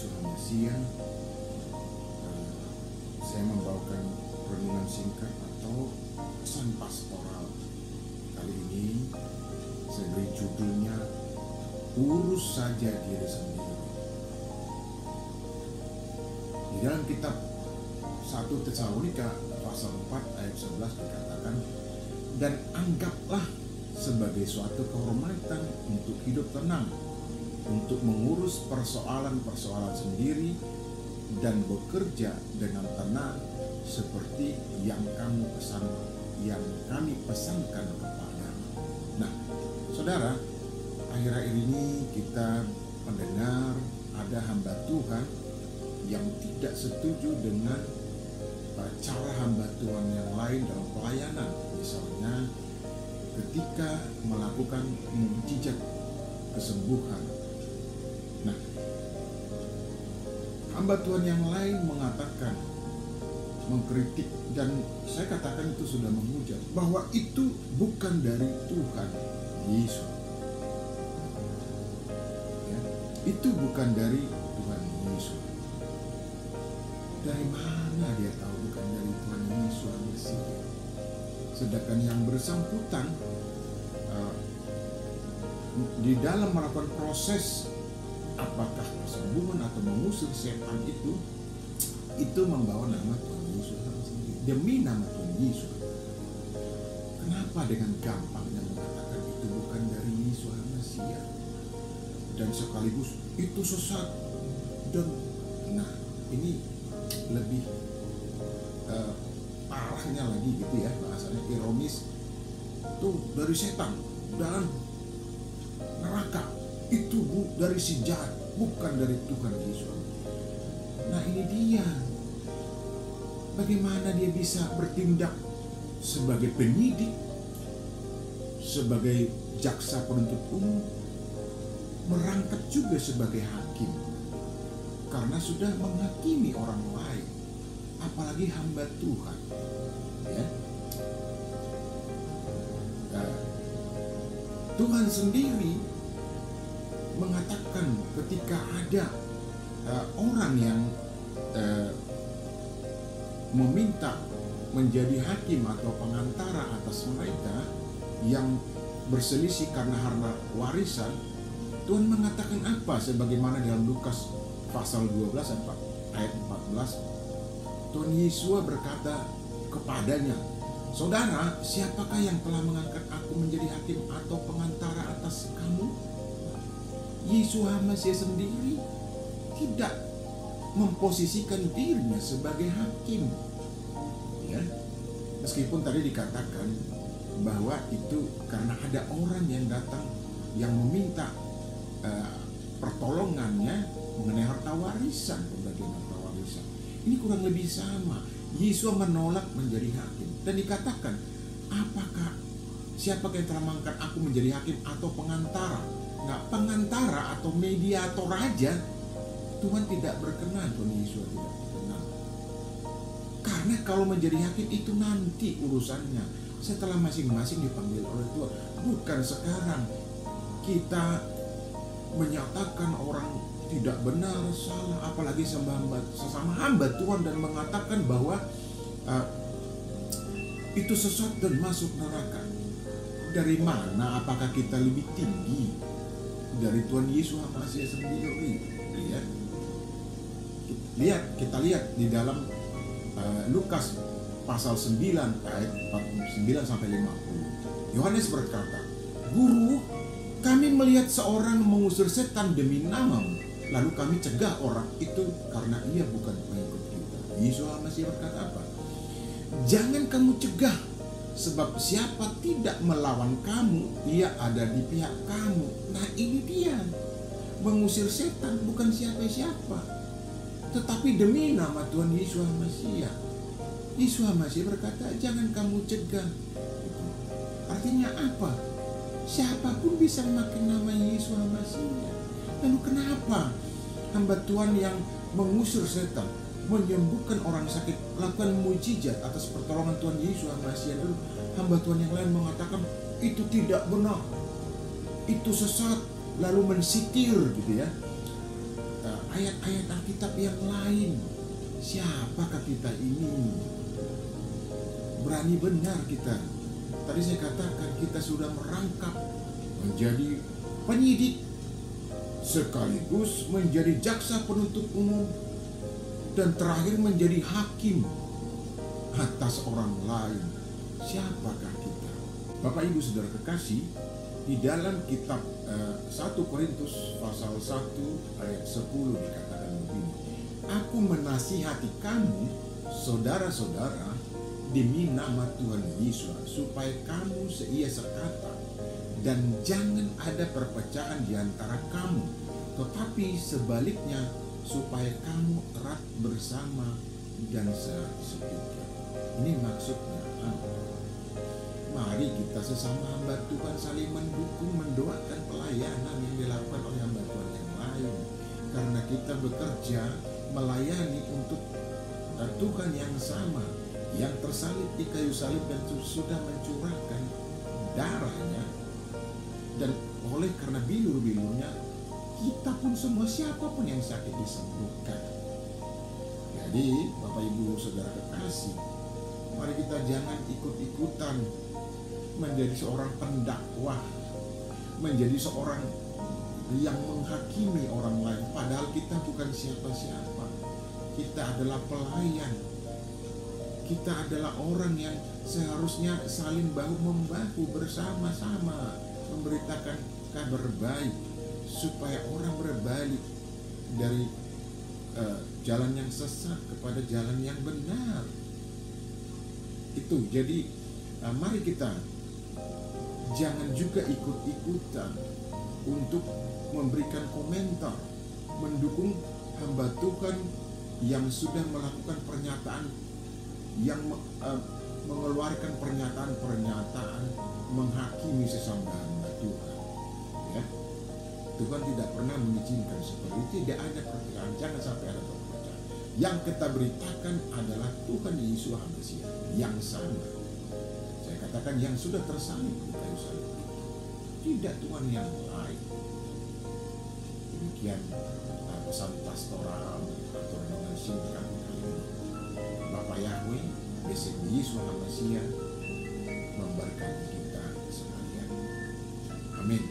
Yeshua Messia, saya membawakan renungan singkat atau pesan pastoral. Kali ini saya beri judulnya Urus Saja Diri Sendiri. Di dalam kitab 1 Tesalonika pasal 4 ayat 11 dikatakan, dan anggaplah sebagai suatu kehormatan untuk hidup tenang, untuk mengurus persoalan-persoalan sendiri dan bekerja dengan tenang seperti yang kami pesankan kepadamu. Nah, saudara, akhir-akhir ini kita mendengar ada hamba Tuhan yang tidak setuju dengan cara hamba Tuhan yang lain dalam pelayanan. Misalnya ketika melakukan mukjizat kesembuhan. Nah, hamba Tuhan yang lain mengatakan, mengkritik, dan saya katakan itu sudah menghujat, bahwa itu bukan dari Tuhan Yesus. Ya, itu bukan dari Tuhan Yesus. Dari mana dia tahu bukan dari Tuhan Yesus Messia? Sedangkan yang bersangkutan di dalam melakukan proses apakah kesembuhan atau mengusir setan itu membawa nama Tuhan Yesus sendiri, demi nama Tuhan Yesus. Kenapa dengan gampangnya mengatakan itu bukan dari Yesus Messia, dan sekaligus itu sesat? Dan nah, ini lebih parahnya lagi gitu ya, bahasanya ironis, itu dari setan dan neraka, itu dari si jahat, bukan dari Tuhan Yesus. Nah, ini dia, bagaimana dia bisa bertindak sebagai penyidik, sebagai jaksa penuntut umum, merangkap juga sebagai hakim, karena sudah menghakimi orang lain, apalagi hamba Tuhan. Ya. Nah, Tuhan sendiri mengatakan ketika ada orang yang meminta menjadi hakim atau pengantara atas mereka yang berselisih karena harta warisan, Tuhan mengatakan apa? Sebagaimana dalam Lukas pasal 12 ayat 14, Tuhan Yesus berkata kepadanya, saudara, siapakah yang telah mengangkat aku menjadi hakim atau pengantara atas kamu? Yesus Messia sendiri tidak memposisikan dirinya sebagai hakim. Ya, meskipun tadi dikatakan bahwa itu karena ada orang yang datang yang meminta pertolongannya mengenai harta warisan, pembagian harta warisan. Ini kurang lebih sama. Yesus menolak menjadi hakim dan dikatakan, apakah siapakah yang telah mengangkat aku menjadi hakim atau pengantara? Nah, pengantara atau mediator raja Tuhan tidak berkenan, Tuhan Yesus tidak berkenan. Karena kalau menjadi hakim itu nanti urusannya setelah masing-masing dipanggil oleh Tuhan, bukan sekarang kita menyatakan orang tidak benar, salah, apalagi sesama hamba Tuhan, dan mengatakan bahwa itu sesat dan masuk neraka. Dari mana? Apakah kita lebih tinggi dari Tuhan Yesus Messia sendiri? Kita lihat di dalam Lukas pasal 9 ayat 49 sampai 50. Yohanes berkata, Guru, kami melihat seorang mengusir setan demi namamu, lalu kami cegah orang itu karena ia bukan pengikut kita. Yesus Messia berkata apa? Jangan kamu cegah, sebab siapa tidak melawan kamu, ia ada di pihak kamu. Nah, ini dia, mengusir setan bukan siapa-siapa, tetapi demi nama Tuhan Yesus Messia. Yesus Messia berkata, jangan kamu cegah. Artinya apa? Siapapun bisa memakai nama Yesus Messia. Lalu kenapa hamba Tuhan yang mengusir setan, menyembuhkan orang sakit, melakukan mujizat atas pertolongan Tuhan Yesus Messia, lalu hamba Tuhan yang lain mengatakan itu tidak benar, itu sesat, lalu mensitir gitu ya. ayat-ayat Alkitab yang lain. Siapakah kita ini? Berani benar kita. Tadi saya katakan kita sudah merangkap menjadi penyidik, sekaligus menjadi jaksa penuntut umum, dan terakhir menjadi hakim atas orang lain. Siapakah kita? Bapak Ibu Saudara kekasih, di dalam kitab 1 Korintus pasal 1 ayat 10 dikatakan begini, aku menasihati kamu, saudara-saudara, demi nama Tuhan Yesus, supaya kamu seia sekata, dan jangan ada perpecahan di antara kamu, tetapi sebaliknya, supaya kamu erat bersama dan sehati sepikat. Ini maksudnya apa? Mari kita sesama hamba Tuhan saling mendukung, mendoakan pelayanan yang dilakukan oleh hamba Tuhan yang lain. Karena kita bekerja melayani untuk Tuhan yang sama, yang tersalib di kayu salib dan sudah mencurahkan darahnya. Dan oleh karena bilur-bilurnya, kita pun semua, siapapun yang sakit disembuhkan. Jadi Bapak Ibu Saudara kekasih, mari kita jangan ikut-ikutan menjadi seorang pendakwah, menjadi seorang yang menghakimi orang lain, padahal kita bukan siapa-siapa. Kita adalah pelayan. Kita adalah orang yang seharusnya saling bahu-membahu, bersama-sama memberitakan kabar baik, supaya orang berbalik dari jalan yang sesat kepada jalan yang benar. Itu jadi mari kita jangan juga ikut-ikutan untuk memberikan komentar, mendukung hamba Tuhan yang sudah melakukan pernyataan, yang mengeluarkan pernyataan-pernyataan menghakimi sesama hamba Tuhan. Ya, Tuhan tidak pernah mengizinkan seperti itu. Tidak ada perpecahan, jangan sampai ada perpecahan. Yang kita beritakan adalah Tuhan Yesus Mesias yang sama. Saya katakan yang sudah tersalib di kayu salib itu, tidak Tuhan yang lain. Demikian pesan pastoral atau dengan singkat ini. Bapak Yahweh, Yesus Mesias memberkati kita sekalian. Amin.